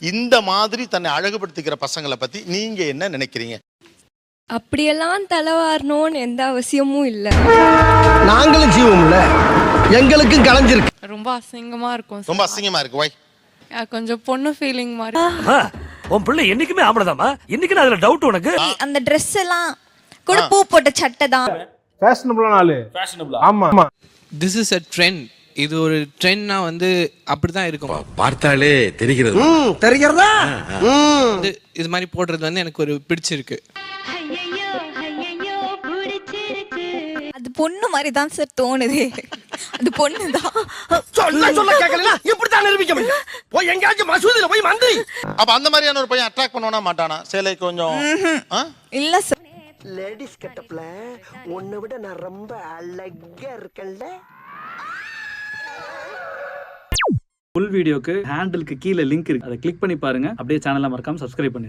இந்த மாதிரி தன்னை அழகுபடுத்திக்கிற பசங்களை பத்தி நீங்க என்ன நினைக்கிறீங்க? அப்படியெல்லாம் தலைவாரணும்னு எந்த அவசியமும் இல்லை. நாங்களும் ஜீவம்ல எங்களுக்கும் கலைஞ்சிருக்கு. ரொம்ப அசிங்கமா இருக்கும். ரொம்ப அசிங்கமா இருக்கு. வை கொஞ்சம் பொண்ணு ஃபீலிங் மாதிரி. உன் பிள்ளை என்னைக்குமே ஆம்பளதாமா? இன்னைக்கு அதுல டவுட் உனக்கு? அந்த ட்ரெஸ் எல்லாம் கூட பூ போட்ட சட்டை தான் ஃபேஷனபிளான ஆளு. ஆமா. This is a trend. இது ஒரு ட்ரெண்ட்னா வந்து அப்படிதான் இருக்கும். பார்த்தாலே தெரிகிறது. தெரிகிறதா? இது மாதிரி போடுறது வந்து எனக்கு ஒரு பிடிச்சிருக்கு. அது பொண்ணு மாதிரி தான் சார் தோணுது. அது பொண்ணு தான். சொல்ல கேட்கல இப்படி தான் நிரூபிக்க முடியும். போய் எங்கயாச்சும் மசூதியில போய் மந்திரி. அப்ப அந்த மாதிரியான ஒரு பையன் அட்ராக்ட் பண்ணுவானா மாட்டானா? சேலை கொஞ்சம் இல்ல சார். லேடிஸ் கட்டப்ல உன்னை விட நான் ரொம்ப அழகா இருக்கேன்ல. ஃபுல் வீடியோக்கு ஹேண்டிலுக்கு கீழே லிங்க் இருக்கு. அதை கிளிக் பண்ணி பாருங்க. அப்படியே சேனலை மறக்காம சப்ஸ்கிரைப் பண்ணுங்க.